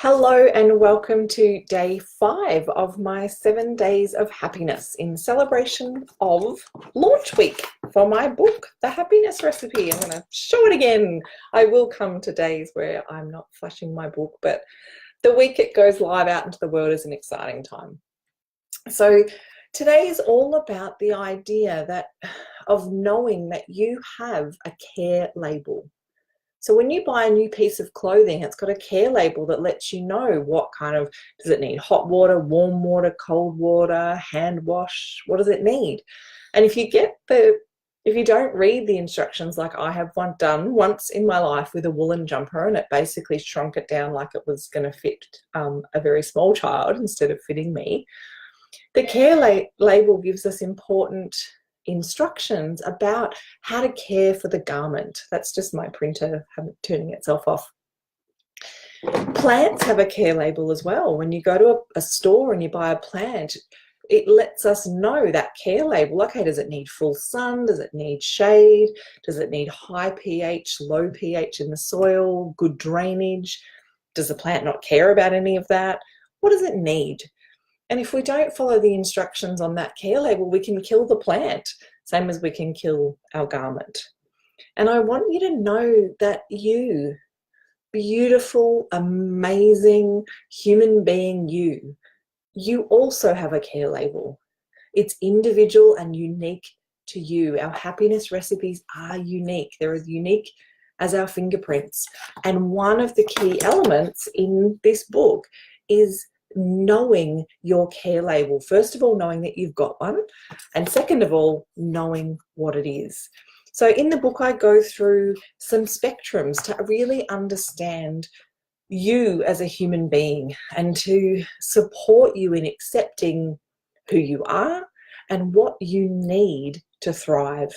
Hello and welcome to day 5 of my 7 days of happiness in celebration of launch week for my book, The Happiness Recipe. I'm going to show it again. I will come to days where I'm not flashing my book, but the week it goes live out into the world is an exciting time. So today is all about the idea of knowing that you have a care label. So when you buy a new piece of clothing, it's got a care label that lets you know what kind of, does it need hot water, warm water, cold water, hand wash, what does it need? And if you don't read the instructions, like I have done once in my life with a woolen jumper, and it basically shrunk it down like it was going to fit a very small child instead of fitting me. The care label gives us important instructions about how to care for the garment. That's just my printer turning itself off. Plants have a care label as well. When you go to a store and you buy a plant, it lets us know that care label. Okay, does it need full sun? Does it need shade? Does it need high pH, low pH in the soil, good drainage? Does the plant not care about any of that? What does it need? And if we don't follow the instructions on that care label, we can kill the plant, same as we can kill our garment. And I want you to know that you, beautiful, amazing human being you also have a care label. It's individual and unique to you. Our happiness recipes are unique. They're as unique as our fingerprints. And one of the key elements in this book is knowing your care label. First of all, knowing that you've got one, and second of all, knowing what it is. So in the book, I go through some spectrums to really understand you as a human being and to support you in accepting who you are and what you need to thrive.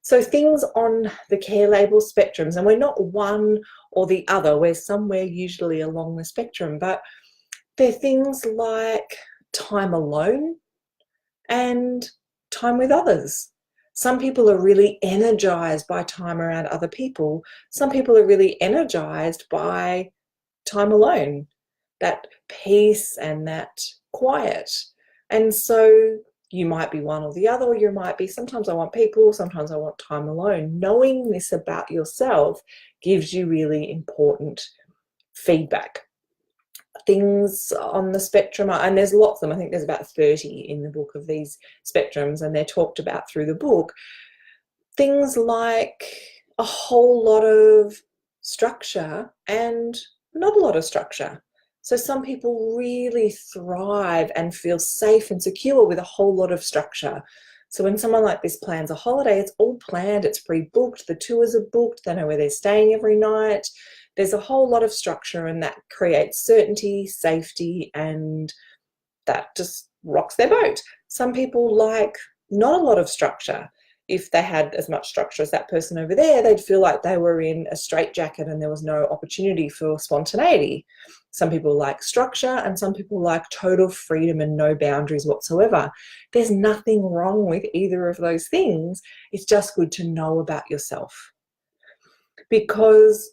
So things on the care label spectrums, and we're not one or the other, we're somewhere usually along the spectrum, but they're things like time alone and time with others. Some people are really energized by time around other people. Some people are really energized by time alone, that peace and that quiet. And so you might be one or the other, or you might be, sometimes I want people, sometimes I want time alone. Knowing this about yourself gives you really important feedback. Things on the spectrum, and there's lots of them, I think there's about 30 in the book of these spectrums, and they're talked about through the book. Things like a whole lot of structure and not a lot of structure. So some people really thrive and feel safe and secure with a whole lot of structure. So when someone like this plans a holiday, it's all planned, it's pre-booked, the tours are booked, they know where they're staying every night. There's a whole lot of structure, and that creates certainty, safety, and that just rocks their boat. Some people like not a lot of structure. If they had as much structure as that person over there, they'd feel like they were in a straitjacket and there was no opportunity for spontaneity. Some people like structure, and some people like total freedom and no boundaries whatsoever. There's nothing wrong with either of those things. It's just good to know about yourself. Because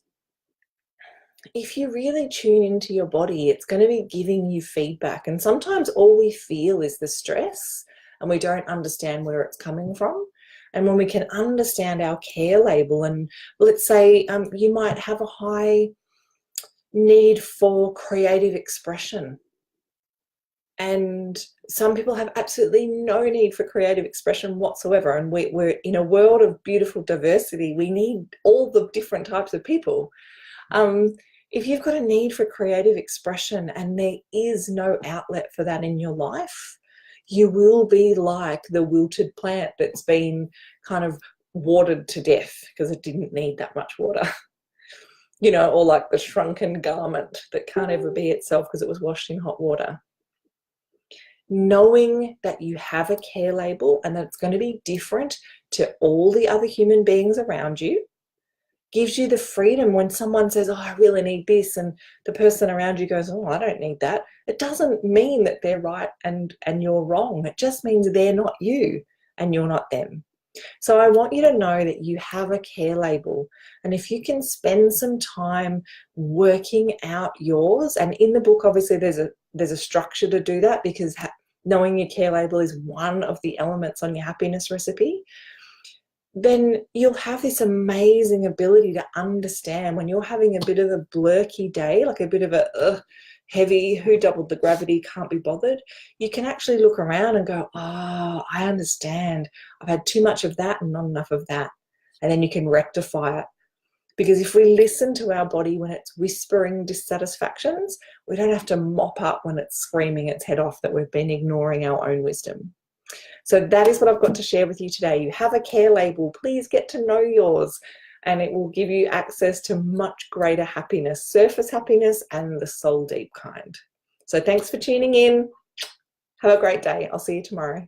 if you really tune into your body, it's going to be giving you feedback. And sometimes all we feel is the stress and we don't understand where it's coming from. And when we can understand our care label, and let's say you might have a high need for creative expression. And some people have absolutely no need for creative expression whatsoever. And we're in a world of beautiful diversity. We need all the different types of people. If you've got a need for creative expression and there is no outlet for that in your life, you will be like the wilted plant that's been kind of watered to death because it didn't need that much water. You know, or like the shrunken garment that can't ever be itself because it was washed in hot water. Knowing that you have a care label and that it's going to be different to all the other human beings around you gives you the freedom when someone says, oh, I really need this, and the person around you goes, oh, I don't need that. It doesn't mean that they're right and you're wrong. It just means they're not you and you're not them. So I want you to know that you have a care label. And if you can spend some time working out yours, and in the book, obviously there's a structure to do that, because knowing your care label is one of the elements on your happiness recipe, then you'll have this amazing ability to understand when you're having a bit of a blurky day, like a bit of a heavy, who doubled the gravity, can't be bothered. You can actually look around and go, oh, I understand. I've had too much of that and not enough of that. And then you can rectify it. Because if we listen to our body when it's whispering dissatisfactions, we don't have to mop up when it's screaming its head off that we've been ignoring our own wisdom. So that is what I've got to share with you today. You have a care label. Please get to know yours, and it will give you access to much greater happiness, surface happiness and the soul deep kind. So thanks for tuning in. Have a great day. I'll see you tomorrow.